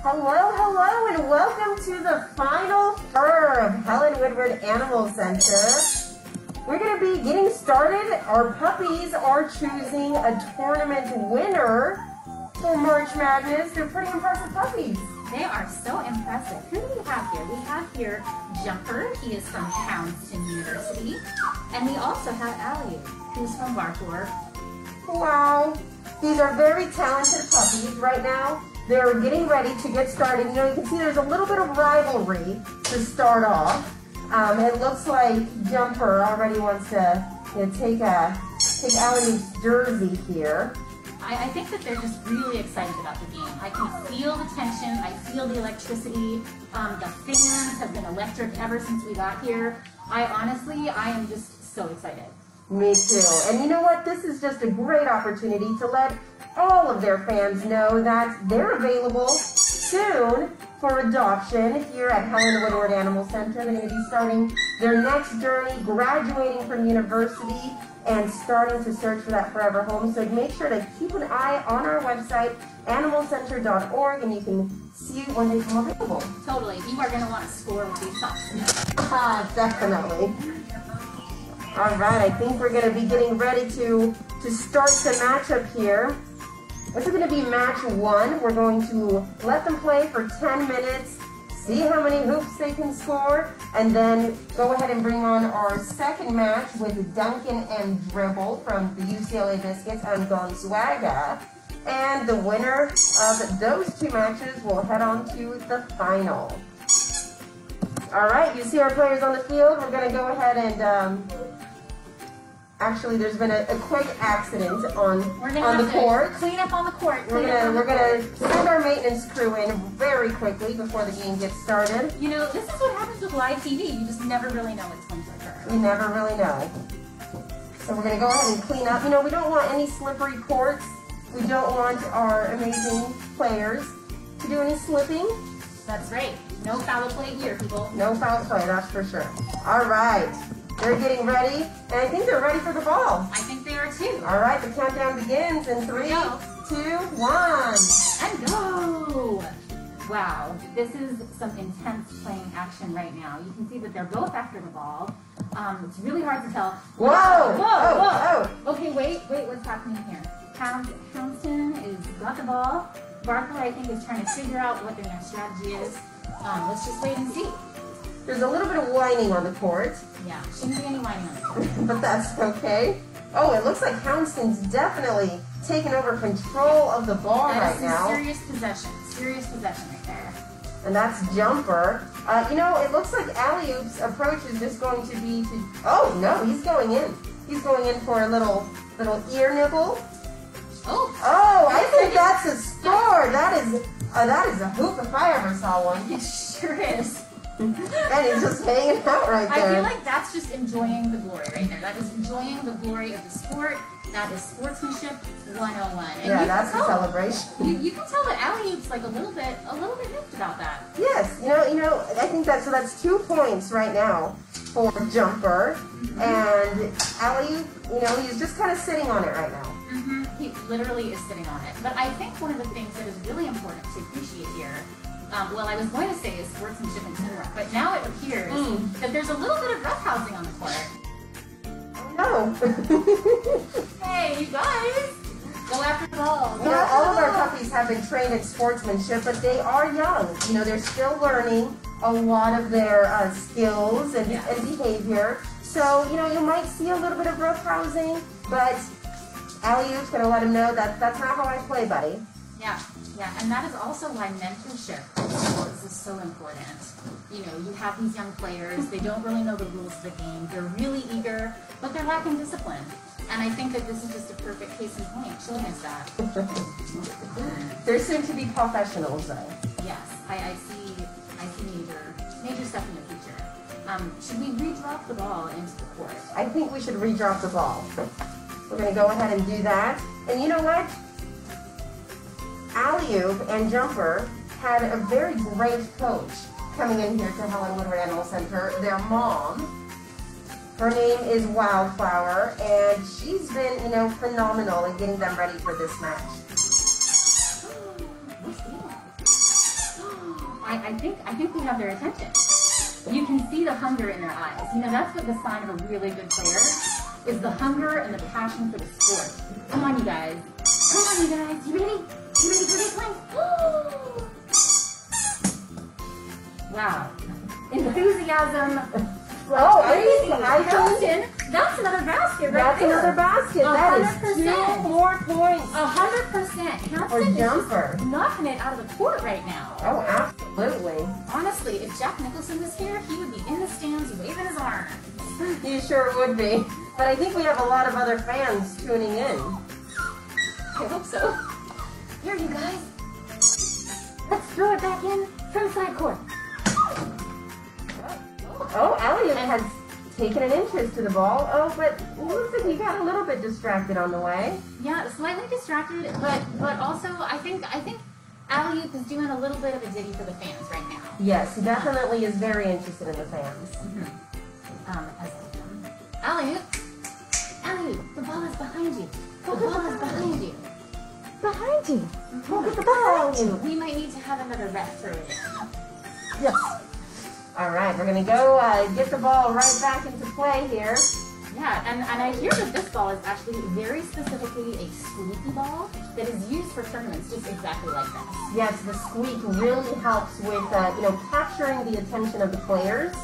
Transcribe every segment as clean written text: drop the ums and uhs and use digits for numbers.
Hello, hello, and welcome to the final tour of Helen Woodward Animal Center. We're going to be getting started. Our puppies are choosing a tournament winner for March Madness. They're pretty impressive puppies. They are so impressive. Who do we have here? We have here Jumper. He is from Townsend University. And we also have Allie, who's from Barthorpe. Wow. These are very talented puppies right now. They're getting ready to get started. You know, you can see there's a little bit of rivalry to start off. It looks like Jumper already wants to take Allie's jersey here. I think that they're just really excited about the game. I can feel the tension. I feel the electricity. The fans have been electric ever since we got here. I am just so excited. Me too. And you know what? This is just a great opportunity to let all of their fans know that they're available soon for adoption here at Helen Woodward Animal Center. They're going to be starting their next journey, graduating from university, and starting to search for that forever home. So make sure to keep an eye on our website, animalcenter.org, and you can see when they come available. Totally. You are going to want to score with these pups. Definitely. All right, I think we're going to be getting ready to start the matchup here. This is going to be match 1. We're going to let them play for 10 minutes, see how many hoops they can score, and then go ahead and bring on our second match with Duncan and Dribble from the UCLA Biscuits and Gonzaga. And the winner of those 2 matches will head on to the final. All right, you see our players on the field. We're going to go ahead and... Actually, there's been a quick accident on the court. Clean up on the court. We're gonna send our maintenance crew in very quickly before the game gets started. You know, this is what happens with live TV. You just never really know what's going to occur. You never really know. So we're gonna go ahead and clean up. You know, we don't want any slippery courts. We don't want our amazing players to do any slipping. That's right. No foul play here, people. No foul play, that's for sure. All right. They're getting ready, and I think they're ready for the ball. I think they are too. All right, the countdown begins in 3, 2, 1. And go! Wow, this is some intense playing action right now. You can see that they're both after the ball. It's really hard to tell. Whoa! Whoa! Okay, wait, what's happening here? Townsend is got the ball. Barker, I think, is trying to figure out what their next strategy is. Let's just wait and see. There's a little bit of whining on the court. Yeah, shouldn't be any whining on the court. But that's okay. Oh, it looks like Townsend's definitely taken over control of the ball right now. Serious possession right there. And that's Jumper. You know, it looks like Alley-Oop's approach is just going to be to... Oh, no, he's going in. He's going in for a little ear nibble. Oh, I think that's a score. That is a hoop if I ever saw one. It sure is. And he's just hanging out right there. I feel like that's just enjoying the glory right there. That is enjoying the glory of the sport. That is sportsmanship 101. And yeah, that's a celebration. You can tell that Alley-Oop's like a little bit hyped about that. Yes, you know, I think that's 2 points right now for Jumper. And Alley-Oop, you know, he's just kind of sitting on it right now. He literally is sitting on it. But I think one of the things that is really important to appreciate here, well, I was going to say is sportsmanship and teamwork, but now it appears that there's a little bit of roughhousing on the court. No. Hey, you guys! Go after the ball. You know, all of our puppies have been trained in sportsmanship, but they are young. You know, they're still learning a lot of their skills and behavior. So, you know, you might see a little bit of roughhousing, but Alley-Oop's going to let him know that that's not how I play, buddy. Yeah, and that is also why mentorship in sports is so important. You know, you have these young players, they don't really know the rules of the game, they're really eager, but they're lacking discipline. And I think that this is just a perfect case in point, showing us that. They're soon to be professionals, though. Yes, I see major stuff in the future. Should we redrop the ball into the court? I think we should redrop the ball. We're going to go ahead and do that. And you know what? Alley-Oop and Jumper had a very great coach coming in here to Helen Woodward Animal Center. Their mom, her name is Wildflower, and she's been, you know, phenomenal in getting them ready for this match. I think we have their attention. You can see the hunger in their eyes. You know, that's what the sign of a really good player is, the hunger and the passion for the sport. Come on, you guys. Come on, you guys. You ready? You ready for this one? Wow. Enthusiasm. Oh, Crazy. I Houston, that's another basket right That's there. another basket. That is 100%. 2 more points. 100%. Houston Or is jumper. just knocking it out of the court right now. Oh, absolutely. Honestly, if Jack Nicholson was here, he would be in the stands waving his arms. You sure would be. But I think we have a lot of other fans tuning in. I hope so. Here, you guys. Let's throw it back in from side court. Oh, Elliot has taken an interest to the ball. Oh, but it looks like he got a little bit distracted on the way. Yeah, slightly distracted, but also I think Alley-oop is doing a little bit of a ditty for the fans right now. Yes, he definitely is very interested in the fans. As Alley-oop, Alley-oop, the ball is behind you. The ball is behind you. Behind you. Look at the ball. We might need to have another ref throw it in. Yes. All right, we're going to go get the ball right back into play here. Yeah, and I hear that this ball is actually very specifically a squeaky ball that is used for tournaments just exactly like this. Yes, the squeak really helps with, capturing the attention of the players.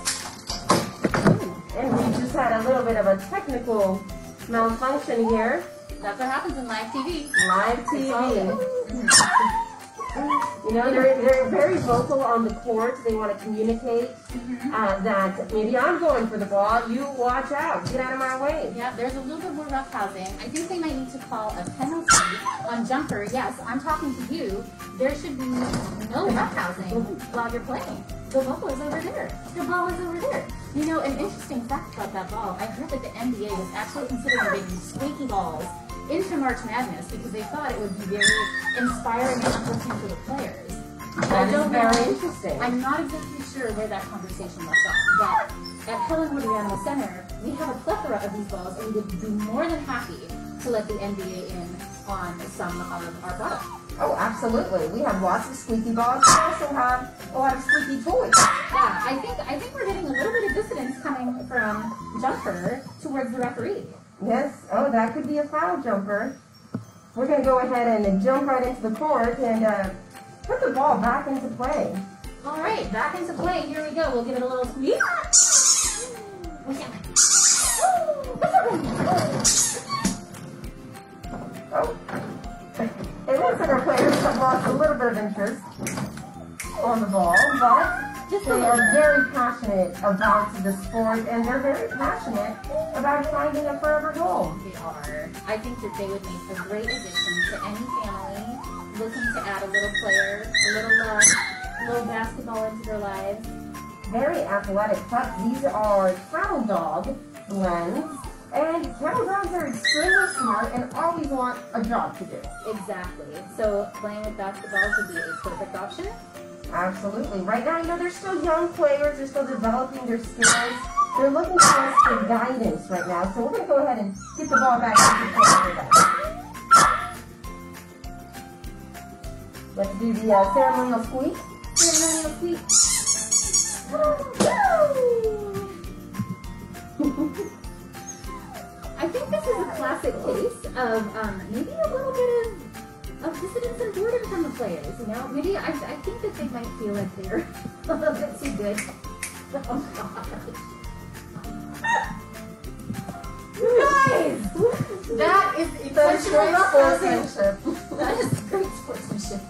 And we just had a little bit of a technical malfunction here. That's what happens in live TV. Live TV. You know, they're very vocal on the court. They want to communicate that maybe I'm going for the ball. You watch out. Get out of my way. Yeah, there's a little bit more roughhousing. I think they might need to call a penalty on jumper. Yes, I'm talking to you. There should be no roughhousing while you're playing. The ball is over there. The ball is over there. You know, an interesting fact about that ball, I heard that the NBA was actually considering bringing squeaky balls into March Madness because they thought it would be very inspiring and uplifting for the players. That is very interesting. I'm not exactly sure where that conversation left off, but at Helen Wood Animal Center, we have a plethora of these balls, and we would be more than happy to let the NBA in on some of our products. Oh, absolutely. We have lots of squeaky balls. We also have a lot of squeaky toys. Yeah, I think we're getting a little bit of dissonance coming from Jumper towards the referee. Yes. Oh, that could be a foul jumper. We're going to go ahead and jump right into the court and put the ball back into play. All right, back into play. Here we go. We'll give it a little squeeze. Oh. It looks like our players have lost a little bit of interest on the ball, but they are very passionate about the sport, and they're very passionate about finding a forever goal. They are. I think that they would make a great addition to any family looking to add a little player, a little basketball into their lives. Very athletic pups. These are cattle dog blends. And cattle dogs are extremely smart and always want a job to do. Exactly. So playing with basketballs would be a perfect option. Absolutely. Right now, you know, they're still young players. They're still developing their skills. They're looking for us for guidance right now. So we're going to go ahead and get the ball back into play for them. Let's do the ceremonial squeak. Ceremonial squeak. I think this is a classic case of maybe a little bit of dissidence and boredom from the players, you know? Maybe I think that they might feel like they're a little bit too good. Oh, gosh. Guys! That is exceptional sportsmanship. That is great sportsmanship.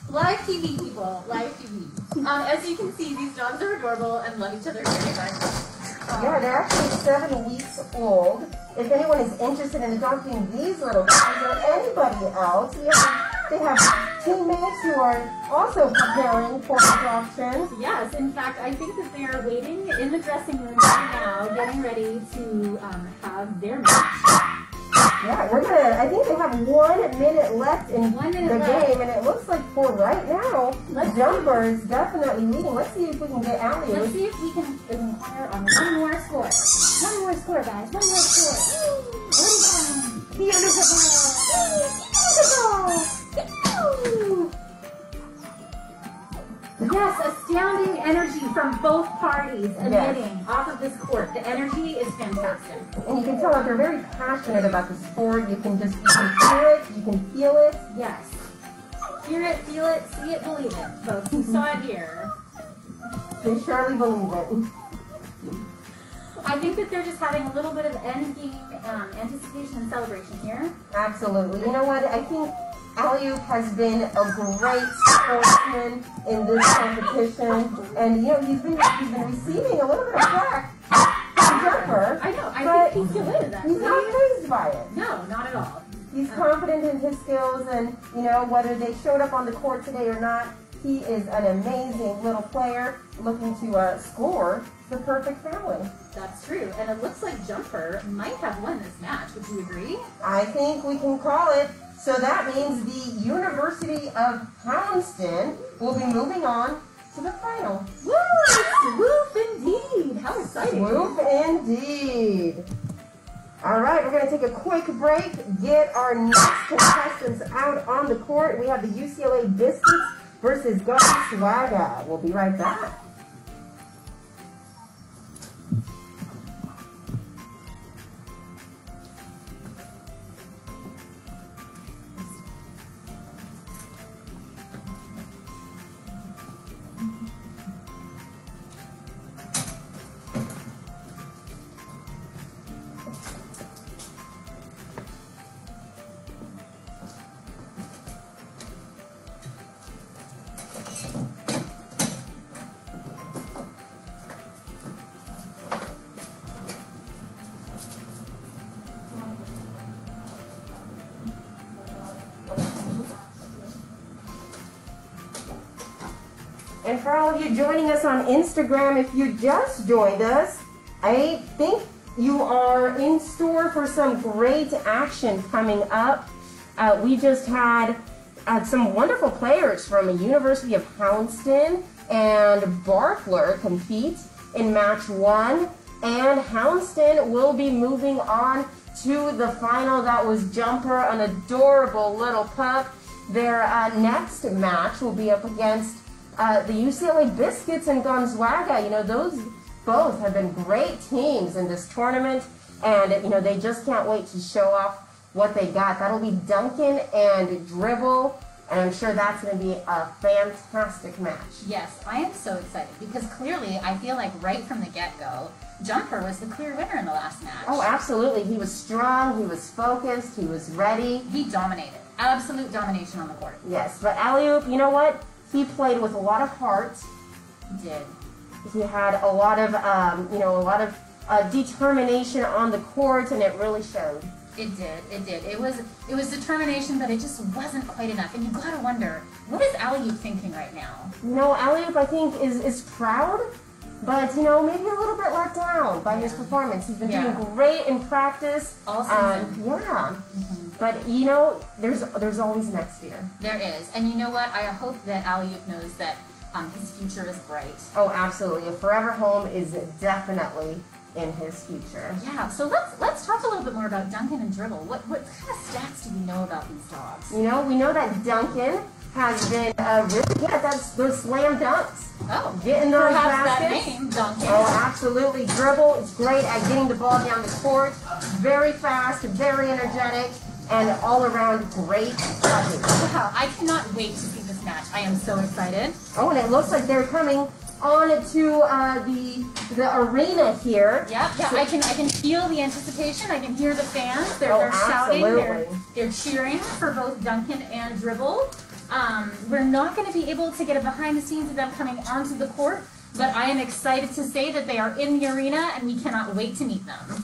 Live TV, people. Live TV. As you can see, these dogs are adorable and love each other very much. Yeah, they're actually 7 weeks old. If anyone is interested in adopting these little guys or anybody else, they have teammates who are also preparing for adoption. Yes, in fact, I think that they are waiting in the dressing room right now, getting ready to have their match. Yeah, I think they have 1 minute left in the game, and it looks like for right now, the jumper is definitely leading. Let's see if we can get Allie. Let's see if we can inquire on one more score. One more score, guys. One more score. Beautiful. Beautiful. Yes, astounding energy from both parties emitting off of this court. The energy is fantastic. And you can tell that they're very passionate about the sport. You can hear it, you can feel it. Yes. Hear it, feel it, see it, believe it. Folks who saw it here. They surely believe it. I think that they're just having a little bit of end-game anticipation and celebration here. Absolutely. You know what? I think Alley-oop has been a great sportsman in this competition, and you know he's been receiving a little bit of flack from Jumper. I know. I think he's delighted that. He's not pleased by it. No, not at all. He's confident in his skills, and you know whether they showed up on the court today or not, he is an amazing little player looking to score the perfect family. That's true, and it looks like Jumper might have won this match. Would you agree? I think we can call it. So that means the University of Houston will be moving on to the final. Woo! Swoop indeed! How exciting! Swoop indeed! All right, we're going to take a quick break, get our next contestants out on the court. We have the UCLA Biscuits versus Gonzaga. We'll be right back. And for all of you joining us on Instagram, if you just joined us, I think you are in store for some great action coming up. We just had some wonderful players from the University of Houston and Barkler compete in match 1. And Houston will be moving on to the final. That was Jumper, an adorable little pup. Their next match will be up against the UCLA Biscuits and Gonzaga. You know, those both have been great teams in this tournament, and you know they just can't wait to show off what they got. That'll be Duncan and Dribble, and I'm sure that's going to be a fantastic match. Yes, I am so excited because clearly I feel like right from the get-go, Jumper was the clear winner in the last match. Oh, absolutely. He was strong, he was focused, he was ready. He dominated. Absolute domination on the court. Yes, but Alley-oop, you know what? He played with a lot of heart. He did. He had a lot of, determination on the court, and it really showed. It did. It did. It was determination, but it just wasn't quite enough. And you gotta wonder, what is Alley-oop thinking right now? You know, Alley-oop, I think, is proud, but you know, maybe a little bit let down by his performance. He's been doing great in practice. All season. But you know, there's always next year. There is, and you know what? I hope that Alley-oop knows that his future is bright. Oh, absolutely. A forever home is definitely in his future. Yeah. So let's talk a little bit more about Duncan and Dribble. What kind of stats do we know about these dogs? You know, we know that Duncan has been really good at those slam dunks. Oh, getting those baskets. That name, Duncan. Oh, absolutely. Dribble is great at getting the ball down the court. Very fast, very energetic, and all around great touches. Wow, I cannot wait to see this match. I am so excited. Oh, and it looks like they're coming on to the arena here. Yeah, so I can feel the anticipation. I can hear the fans. They're shouting. They're cheering for both Duncan and Dribble. We're not going to be able to get a behind the scenes of them coming onto the court, but I am excited to say that they are in the arena and we cannot wait to meet them.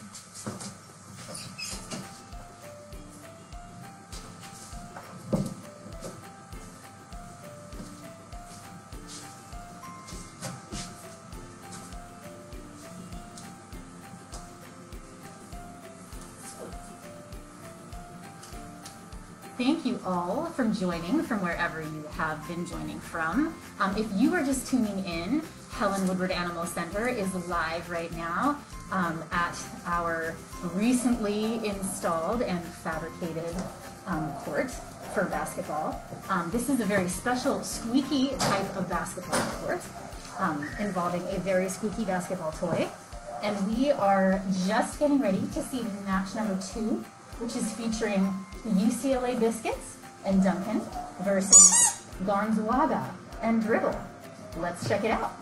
Thank you all for joining from wherever you have been joining from. If you are just tuning in, Helen Woodward Animal Center is live right now at our recently installed and fabricated court for basketball. This is a very special squeaky type of basketball court involving a very squeaky basketball toy. And we are just getting ready to see match number 2, which is featuring the UCLA Biscuits and Duncan versus Gonzaga and Dribble. Let's check it out.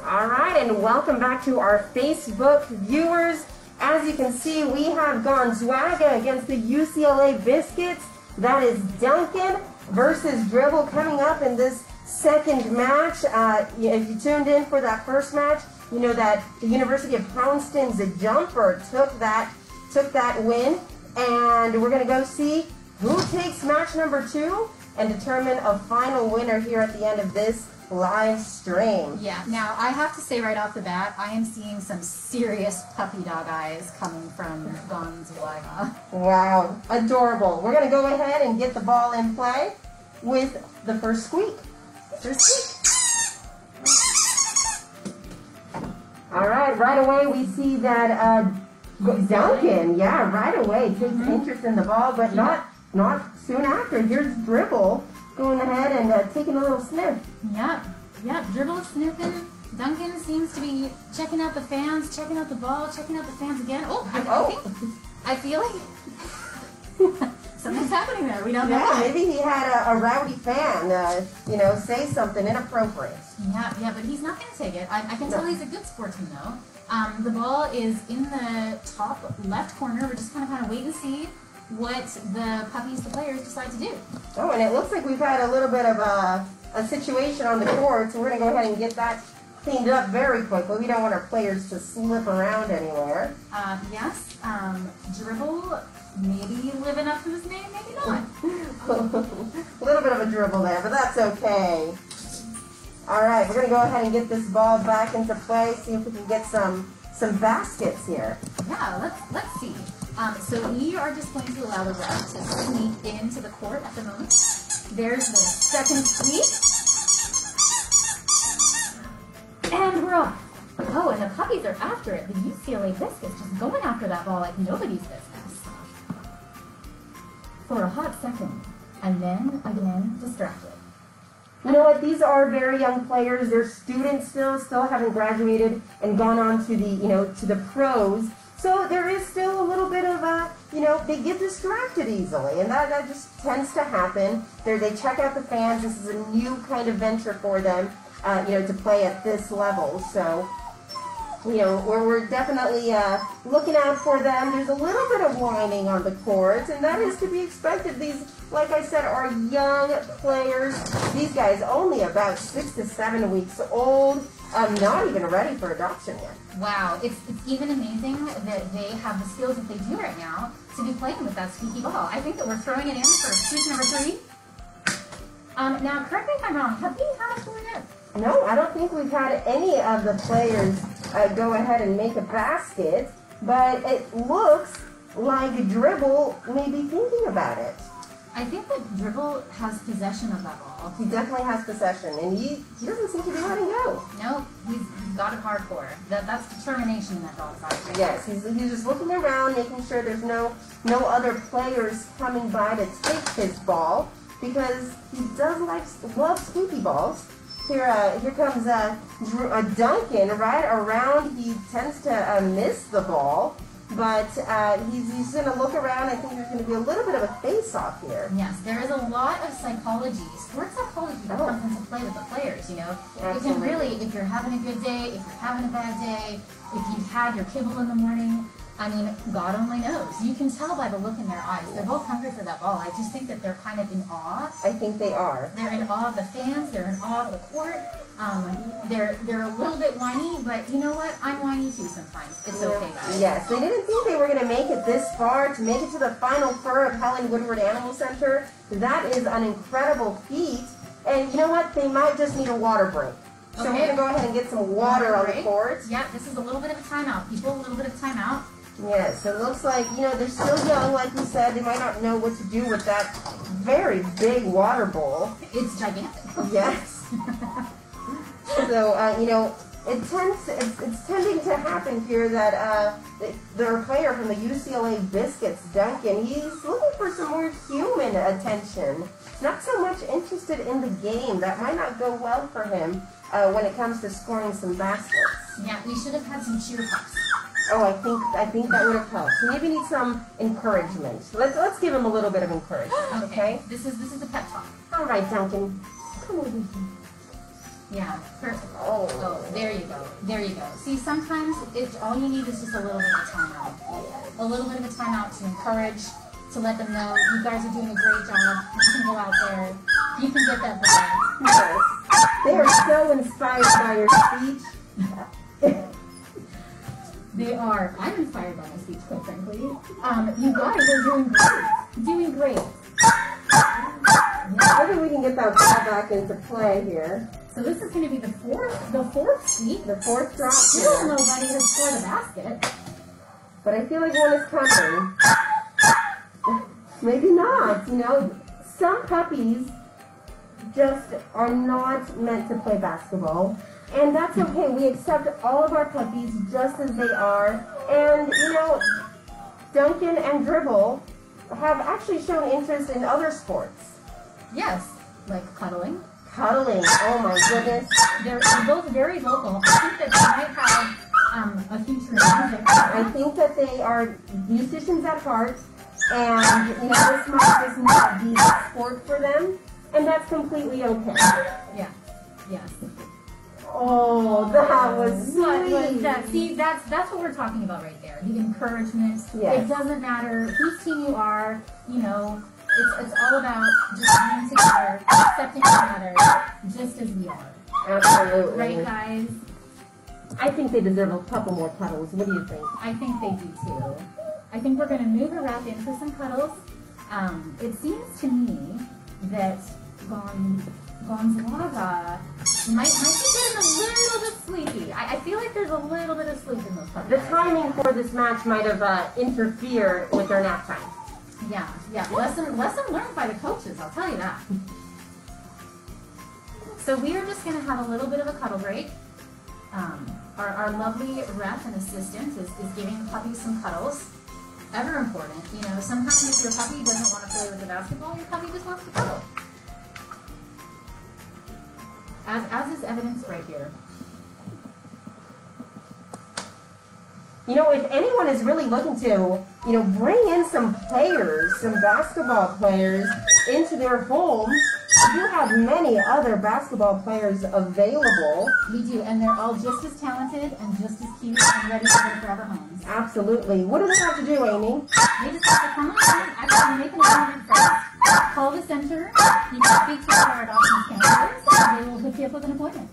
All right, and welcome back to our Facebook viewers. As you can see, we have Gonzaga against the UCLA Biscuits. That is Duncan versus Dribble coming up in this second match. If you tuned in for that first match, you know that the University of Houston's jumper took that win. And we're going to go see who takes match number 2 and determine a final winner here at the end of this live stream. Yeah, now I have to say right off the bat, I am seeing some serious puppy dog eyes coming from Gonzaga. Wow, adorable. We're going to go ahead and get the ball in play with the first squeak. All right away we see that Duncan, yeah, right away takes interest in the ball, but not soon after. Here's Dribble going ahead and taking a little sniff. Yeah, Dribble is sniffing. Duncan seems to be checking out the fans, checking out the ball, checking out the fans again. I feel like something's happening there. We don't know. Yeah, maybe he had a rowdy fan, say something inappropriate. Yeah, but he's not going to take it. I can tell he's a good sportsman, though. The ball is in the top left corner. We're just kind of wait and see what the puppies, the players, decide to do. Oh, and it looks like we've had a little bit of a situation on the court, so we're going to go ahead and get that cleaned up very quickly. We don't want our players to slip around anywhere. Yes, Dribble, maybe living up to his name, maybe not. A little bit of a dribble there, but that's okay. All right, we're going to go ahead and get this ball back into play, see if we can get some baskets here. Yeah, let's see. So we are just going to allow the ref to sneak into the court at the moment. There's the second sweep. And we're off. Oh, and the puppies are after it. The UCLA Biscuits just going after that ball like nobody's business. For a hot second. And then, again, distracted. You know what? These are very young players. They're students still haven't graduated and gone on to the pros. So there is still a little bit of they get distracted easily, and that just tends to happen. They check out the fans. This is a new kind of venture for them, to play at this level. So, we're definitely looking out for them. There's a little bit of whining on the court, and that is to be expected. These, like I said, are young players. These guys only about 6 to 7 weeks old. Not even ready for adoption yet. Wow, it's even amazing that they have the skills that they do right now to be playing with that squeaky ball. I think that we're throwing it in for squeak number 3. Now, correct me if I'm wrong, have we had a score yet? No, I don't think we've had any of the players go ahead and make a basket, but it looks like Dribble may be thinking about it. I think that Dribble has possession of that ball. He definitely has possession, and he doesn't seem to be letting go. No, he's got it hardcore. That's determination in that dog's eyes. Right? Yes, he's just looking around, making sure there's no other players coming by to take his ball, because he does love squeaky balls. Here comes Duncan right around. He tends to miss the ball. But he's going to look around. I think there's going to be a little bit of a face-off here. Yes, there is a lot of psychology, sports psychology that comes into play with the players, Absolutely. You can really, if you're having a good day, if you're having a bad day, if you've had your kibble in the morning, God only knows. You can tell by the look in their eyes. They're both hungry for that ball. I just think that they're kind of in awe. I think they are. They're in awe of the fans. They're in awe of the court. They're a little bit whiny, but you know what? I'm whiny too sometimes. It's okay, guys. Yes, they didn't think they were going to make it this far, to make it to the Final Four of Helen Woodward Animal Center. That is an incredible feat. And you know what? They might just need a water break. So we're going to go ahead and get some water on the court. Yeah, this is a little bit of a timeout. People, a little bit of timeout. Yes, it looks like, they're still young, like we said. They might not know what to do with that very big water bowl. It's gigantic. Yes. So, you know, it's tending to happen here that their player from the UCLA Biscuits, Duncan, he's looking for some more human attention. Not so much interested in the game. That might not go well for him when it comes to scoring some baskets. Yeah, we should have had some cheer pups. Oh, I think that would have helped. So maybe need some encouragement. Let's give him a little bit of encouragement. Okay. This is the pep talk. All right, Duncan. Come over here. Yeah, perfect. Oh, there you go. There you go. See, sometimes all you need is just a little bit of a timeout. A little bit of a timeout to encourage, to let them know you guys are doing a great job. You can go out there. You can get that ball. Yes. They are so inspired by your speech. They are. I'm inspired by my speech, quite frankly. You guys are doing great. Doing great. Maybe we can get that ball back into play here. So this is going to be the fourth sweep. The fourth drop. Still nobody has scored a basket. But I feel like one is coming. Maybe not. You know, some puppies just are not meant to play basketball. And that's okay. We accept all of our puppies just as they are. And, you know, Duncan and Dribble have actually shown interest in other sports. Yes, like cuddling. Cuddling. Oh, my goodness. They're both very vocal. I think that they might have a future in music. I think that they are musicians at heart. And, you know, this might just not be a sport for them. And that's completely okay. Yeah. Yes. Oh, that was sweet. What was that? See, that's what we're talking about right there. The encouragement. Yes. It doesn't matter whose team you are. You know, it's all about just being together, accepting one another, just as we are. Absolutely. Right, guys? I think they deserve a couple more cuddles. What do you think? I think they do too. I think we're going to move her wrap in for some cuddles. It seems to me that Gonzaga might be getting a little bit sleepy. I feel like there's a little bit of sleep in those puppies. The timing for this match might have interfered with their nap time. Yeah. Lesson learned by the coaches, I'll tell you that. So we are just going to have a little bit of a cuddle break. Our lovely ref and assistant is giving the puppies some cuddles. Ever important. You know, sometimes if your puppy doesn't want to play with the basketball, your puppy just wants to cuddle. As is evidenced right here. You know, if anyone is really looking to, you know, bring in some players, some basketball players into their homes, we do have many other basketball players available. We do, and they're all just as talented and just as cute and ready for their forever homes. Absolutely. What do they have to do, Amy? They just have to come on in, actually make an appointment first, call the center, you can speak to our adoption counselors, and they will hook you up with an appointment.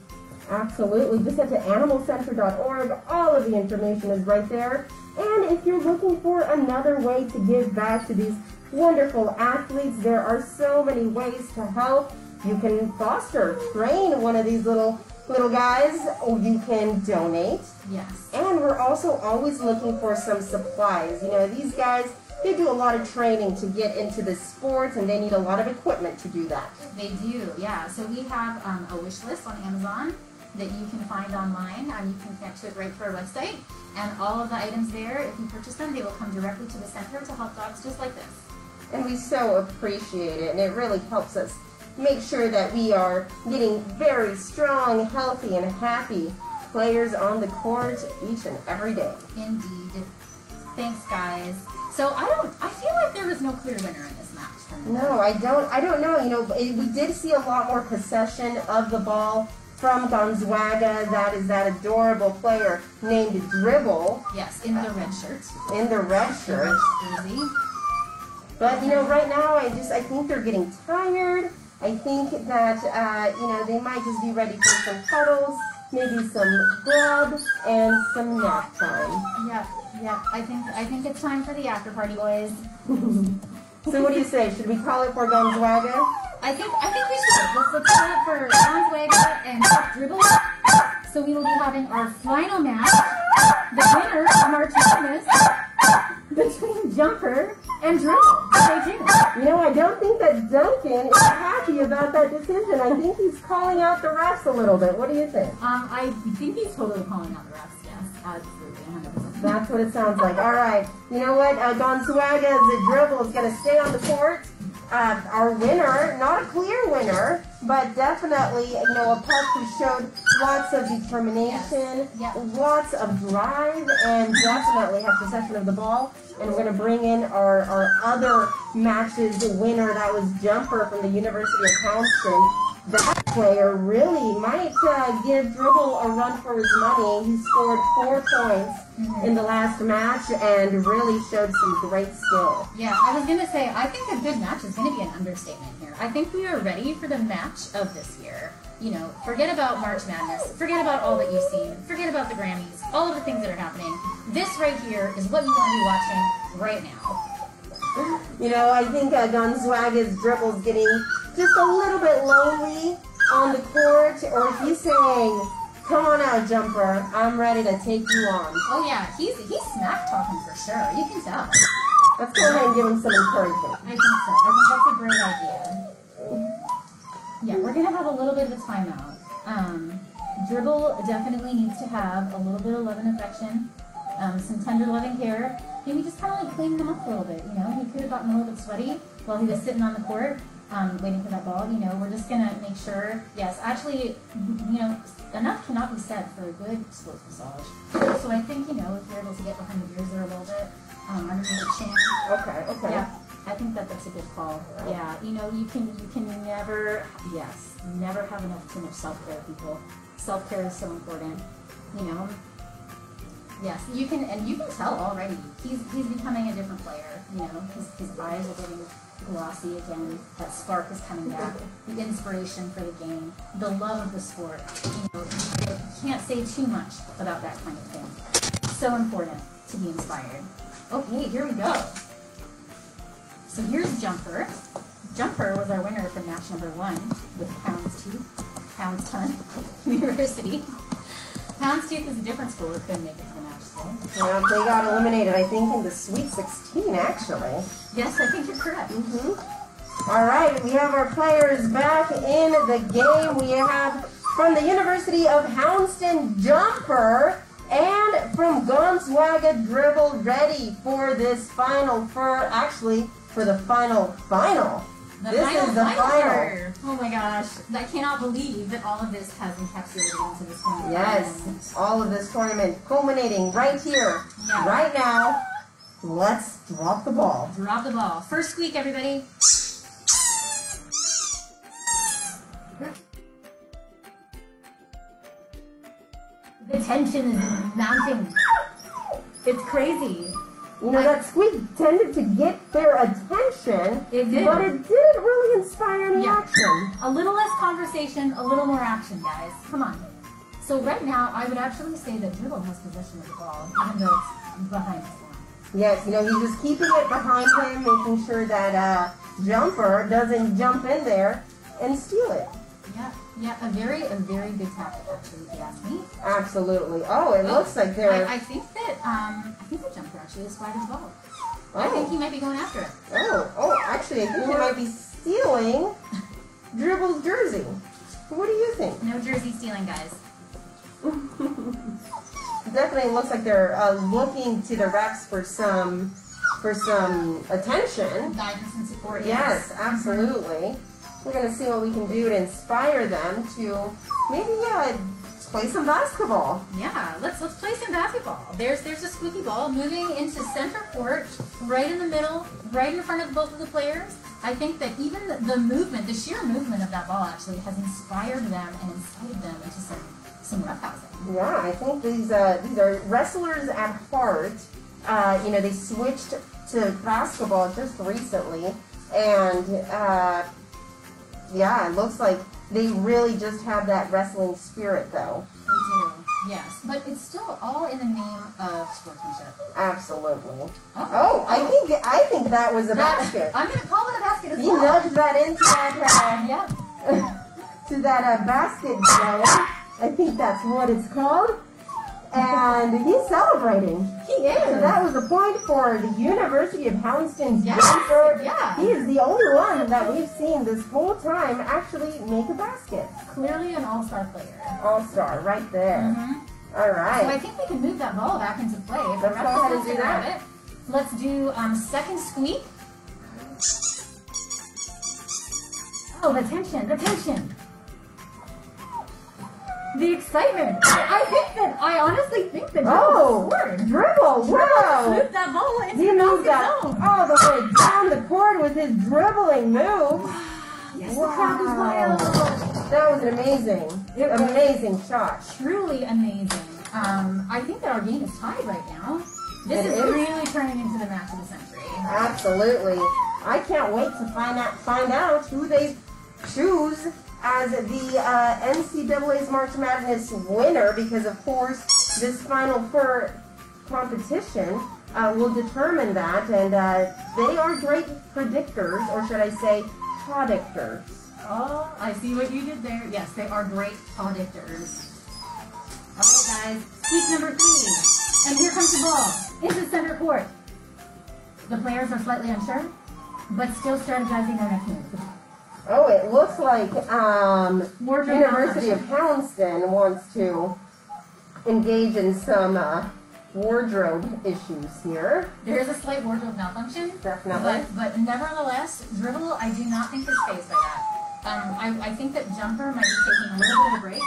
Absolutely. Just head to animalcenter.org. All of the information is right there. And if you're looking for another way to give back to these wonderful athletes, there are so many ways to help. You can foster, train one of these little guys, or you can donate. Yes. And we're also always looking for some supplies. You know, these guys, they do a lot of training to get into this sport, and they need a lot of equipment to do that. They do, yeah. So we have a wish list on Amazon that you can find online. You can connect to it right through our website. And all of the items there, if you purchase them, they will come directly to the center to help dogs just like this. And we so appreciate it, and it really helps us make sure that we are getting very strong, healthy, and happy players on the court each and every day. Indeed. Thanks, guys. So I feel like there was no clear winner in this match. No, I don't know. You know, we did see a lot more possession of the ball from Gonzaga. That is that adorable player named Dribble. Yes, in the red shirt. In the red shirt. The red jersey. But, you know, right now, I think they're getting tired. I think that, you know, they might just be ready for some cuddles, maybe some grub, and some nap time. Yeah. I think it's time for the after party, boys. So what do you say? Should we call it for Gonzaga? I think we should. Let's call it for Gonzaga and Dribble. So we will be having our final match. The winner from our tournament. The between Jumper and Dribble. Stay tuned. You know, I don't think that Duncan is happy about that decision. I think he's calling out the refs a little bit. What do you think? I think he's totally calling out the refs. Yes, absolutely, 100%. That's what it sounds like. All right. You know what? Gonzaga's Dribble is going to stay on the court. Our winner, not a clear winner, but definitely, you know, a pup who showed lots of determination, lots of drive, and definitely have possession of the ball. And we're going to bring in our other match's winner. That was Jumper from the University of Houston. That player really might give Dribble a run for his money. He scored 4 points in the last match and really showed some great skill. Yeah, I was going to say, I think a good match is going to be an understatement here. I think we are ready for the match of this year. You know, forget about March Madness, forget about all that you've seen, forget about the Grammys, all of the things that are happening. This right here is what you want to be watching right now. You know, I think Gonzaga's Dribble's getting just a little bit lonely on the court, or if he's saying, come on out, Jumper, I'm ready to take you on. Oh yeah, he's smack talking for sure, you can tell. Let's go ahead and give him some encouragement. I think so. I think that's a great idea. Yeah, we're going to have a little bit of a timeout. Dribble definitely needs to have a little bit of love and affection, some tender loving care. Maybe just kind of like cleaning him up a little bit, you know. He could have gotten a little bit sweaty while he was sitting on the court, waiting for that ball. You know, we're just going to make sure, yes, actually, you know, enough cannot be said for a good sports massage. So I think, you know, if you're able to get behind the ears there a little bit, underneath the chin. Okay. Yeah, I think that's a good call. Yeah, you know, you can never have enough too much self-care, people. Self-care is so important, you know. Yes, you can tell already. He's becoming a different player. You know, his eyes are getting glossy again. That spark is coming back. The inspiration for the game, the love of the sport. You know, you can't say too much about that kind of thing. So important to be inspired. Okay, here we go. So here's Jumper. Jumper was our winner for match number 1 with Poundstown University. Houndstooth is a different school that couldn't make it to the match today. Yeah, they got eliminated, I think, in the Sweet 16, actually. Yes, I think you're correct. All right, we have our players back in the game. We have from the University of Houston, Jumper, and from Gonzaga, Dribble, ready for this final, for the final. This is the final. Oh my gosh, I cannot believe that all of this has encapsulated into this tournament. Yes, all of this tournament culminating right here, right now. Let's drop the ball. Drop the ball. First squeak, everybody. The tension is mounting. It's crazy. You know, that squeak tended to get their attention, it did. But it didn't really inspire any action. A little less conversation, a little more action, guys. Come on. So right now, I would actually say that Dribble has possession of the ball, even though it's behind his line. Yes, you know, he's just keeping it behind him, making sure that Jumper doesn't jump in there and steal it. Yeah, a very good tactic, actually, if you ask me. Absolutely. Oh, it looks like they're... I think that Jumper actually has spied his ball. I think he might be going after it. Oh, actually, I think he might be stealing Dribble's jersey. What do you think? No jersey stealing, guys. Definitely looks like they're looking to the refs for some attention. Guidance and support. Yes, absolutely. We're going to see what we can do to inspire them to maybe play some basketball. Yeah, let's play some basketball. There's a squeaky ball moving into center court, right in the middle, right in front of both of the players. I think that even the movement, the sheer movement of that ball actually has inspired them and incited them into some roughhousing. Yeah, I think these are wrestlers at heart. You know, they switched to basketball just recently, and yeah, it looks like they really just have that wrestling spirit, though. They do, yes. But it's still all in the name of sportsmanship. Absolutely. I think that was a basket. I'm going to call it a basket as well. You nudged that into that, to that basket zone. I think that's what it's called. And he's celebrating. He is. So that was a point for the University of Houston's Yes. jumper. Yeah. He is the only one that we've seen this whole time actually make a basket. Clearly an all-star player. All-star, right there. All right. So I think we can move that ball back into play. If Let's go ahead and do that. Let's do second squeak. Oh, the tension, the tension. The excitement. I honestly think that dribble. Wow. moved that ball into He the moved basket that zone. all the way down the court with his dribbling move. Yes, the crowd was wild. That was an amazing shot. Truly amazing. I think that our game is tied right now. This is really turning into the match of the century. Absolutely. I can't wait to find out who they choose as the NCAA's March Madness winner, because of course this Final Four competition will determine that, and they are great predictors, or should I say predictors. Oh, I see what you did there. Yes, they are great predictors. All right, guys. Sweep number 3. And here comes the ball into center court. The players are slightly unsure, but still strategizing their next move. Oh, it looks like University of Houston wants to engage in some wardrobe issues here. There is a slight wardrobe malfunction. Definitely. But nevertheless, dribble, I do not think is phased by that. I think that jumper might be taking a little bit of a break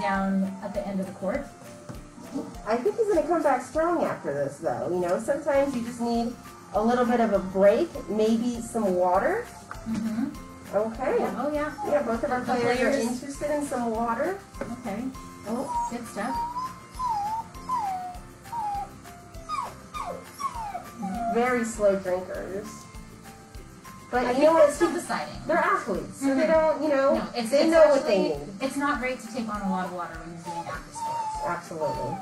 down at the end of the court. I think he's going to come back strong after this, though. You know, sometimes you just need a little bit of a break, maybe some water. Okay. Yeah. Oh, yeah. Yeah, both of our players are interested in some water. Okay. Oh, good stuff. Very slow drinkers. But I you know what? It's still deciding. They're athletes, so they don't, you know, they it's know actually, what they need. It's not great to take on a lot of water when you're doing active sports. Absolutely.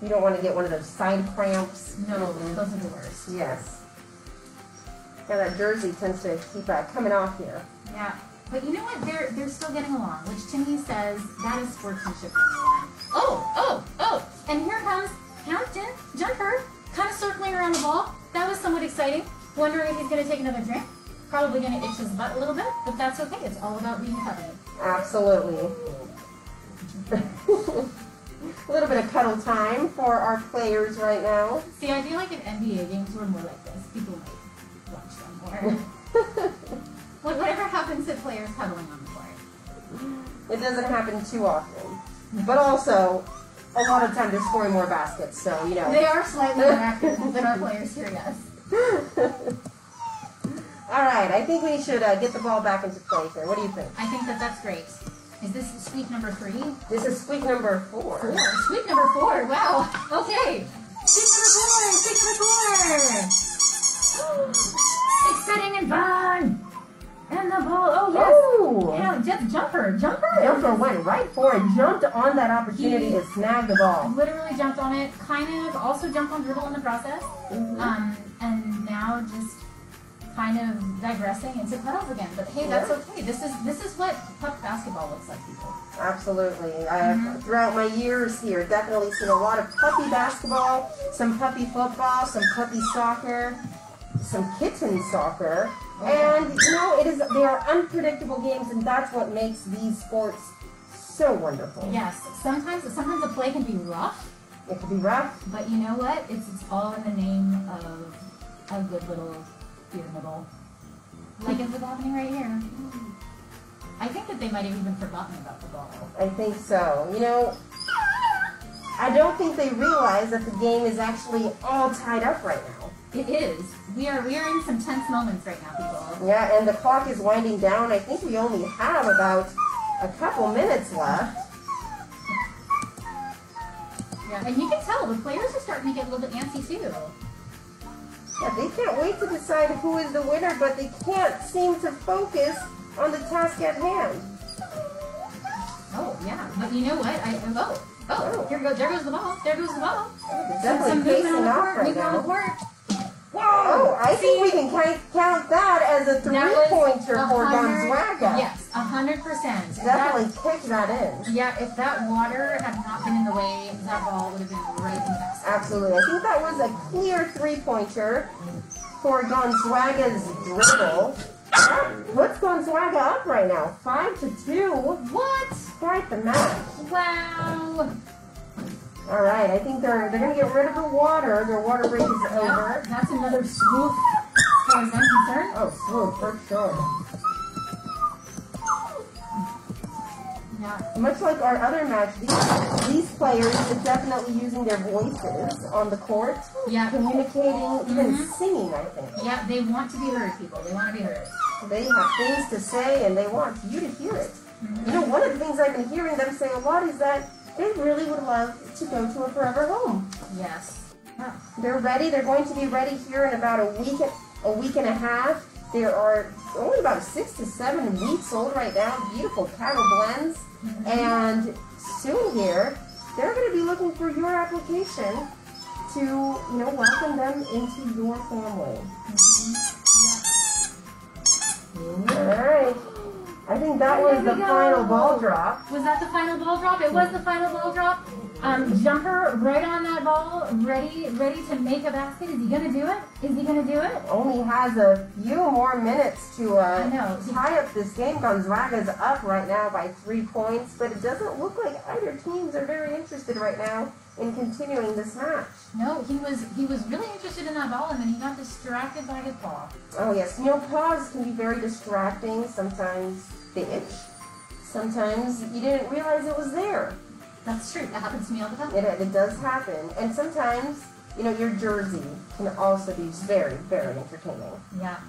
You don't want to get one of those side cramps. No, those are the worst. Yes. Yeah, that jersey tends to keep coming off here. Yeah. But you know what? They're still getting along, which to me says that is sportsmanship 101. Oh! And here comes Hampton, jumper, kind of circling around the ball. That was somewhat exciting. Wondering if he's going to take another drink. Probably going to itch his butt a little bit, but that's okay. It's all about being puppy. Absolutely. A little bit of cuddle time for our players right now. See, I feel like if NBA games were more like this, people might watch them more. Whatever happens to players cuddling on the court? It doesn't happen too often. But also, a lot of time they're scoring more baskets, so, you know. They are slightly more active than our players here, yes. All right, I think we should get the ball back into play here. What do you think? I think that that's great. Is this squeak number 3? This is squeak number 4. Squeak number 4. Wow. Okay. Squeak number 4. Exciting and fun. And the ball. Oh yes. Oh. Yeah, just jumper. Jumper went right for it. Jumped on that opportunity to snag the ball. Literally jumped on it. Kind of also jumped on dribble in the process. And now just kind of digressing into puddles again. But hey, that's okay. This is what pup basketball looks like, people. Absolutely. I have, throughout my years here, definitely seen a lot of puppy basketball, some puppy football, some puppy soccer, some kitten soccer. And, you know, they are unpredictable games, and that's what makes these sports so wonderful. Yes. Sometimes the play can be rough. It can be rough. But you know what? It's all in the name of a good little pyramidal. Like it's happening right here. I think that they might have even forgotten about the ball. I think so. You know, I don't think they realize that the game is actually all tied up right now. It is. We are in some tense moments right now, people. Yeah, and the clock is winding down. I think we only have about a couple minutes left. Yeah, and you can tell the players are starting to get a little bit antsy too. Yeah, they can't wait to decide who is the winner, but they can't seem to focus on the task at hand. Oh, yeah. But you know what? There goes the ball. There goes the ball. Definitely facing off right now. Whoa! Oh, I think we can count that as a 3-pointer for Gonzaga. Yes, 100%. 100%. Definitely kick that in. Yeah, if that water had not been in the way, that ball would have been right in the basket. Absolutely. I think that was a clear three-pointer for Gonzaga's dribble. That puts Gonzaga up right now, 5-2. What? Quite the match. Wow. All right, I think they're going to get rid of the water. Their water break is over. Yep, that's another swoop, as far as I'm concerned. Oh, swoop, for sure. Yeah. Much like our other match, these players are definitely using their voices on the court, communicating, even singing, I think. Yeah, they want to be heard, people. They want to be heard. They have things to say, and they want you to hear it. You know, one of the things I've been hearing them say a lot is that they really would love to go to a forever home. Yes. Yeah. They're ready. They're going to be ready here in about a week and a half. There are only about 6 to 7 weeks old right now. Beautiful cattle blends. And soon here, they're going to be looking for your application to, welcome them into your family. All right. I think that was the final ball drop. Was that the final ball drop? It was the final ball drop. Jumper right on that ball, ready to make a basket. Is he gonna do it? Is he gonna do it? Only has a few more minutes to tie up this game. Gonzaga's up right now by 3 points, but it doesn't look like either teams are very interested right now in continuing this match. No, he was really interested in that ball, and then he got distracted by his ball. Oh yes, paws can be very distracting. Sometimes they itch. Sometimes you didn't realize it was there. That's true. That happens to me all the time. It does happen. And sometimes, your jersey can also be very, very entertaining. Yeah.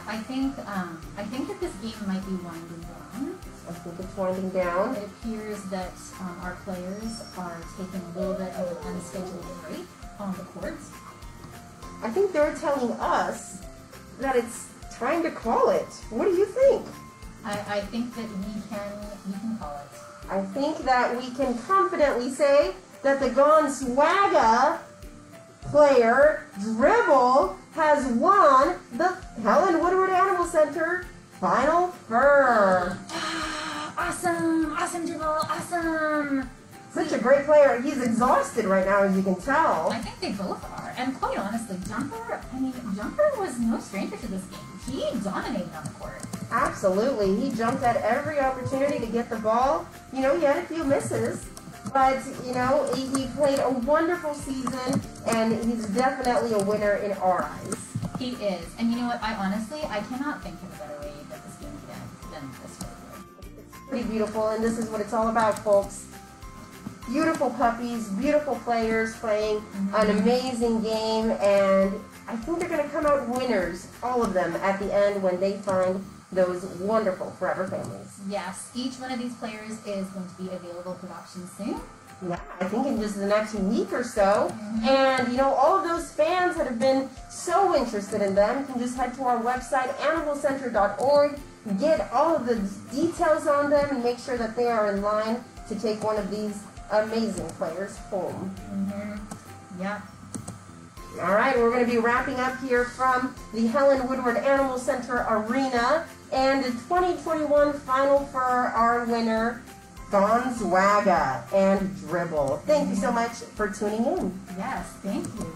I think that this game might be winding down. I think it's winding down. It appears that our players are taking a little bit of an unscheduled break on the court. I think they're telling us that it's time to call it. What do you think? I think that we can call it. I think that we can confidently say that the Gonzaga player, Dribble, has won the Helen Woodward Animal Center Final Fur. Awesome! Awesome, Dribble! Awesome! Such a great player. He's exhausted right now, as you can tell. I think they both are. And quite honestly, Jumper was no stranger to this game. He dominated on the court. Absolutely. He jumped at every opportunity to get the ball. He had a few misses, but, he played a wonderful season, and he's definitely a winner in our eyes. He is. And you know what? I cannot think of a better way that this game could end than this way. It's pretty beautiful, and this is what it's all about, folks. Beautiful puppies, beautiful players playing an amazing game, and I think they're going to come out winners, all of them, at the end when they find those wonderful forever families. Yes, each one of these players is going to be available for auction soon. Yeah, I think in just the next week or so. And, all of those fans that have been so interested in them can just head to our website, animalcenter.org, get all of the details on them, and make sure that they are in line to take one of these amazing players home. Yeah. All right, we're going to be wrapping up here from the Helen Woodward Animal Center Arena, and the 2021 Final for our winner, Gonzaga and Dribble. Thank you so much for tuning in. Yes, thank you.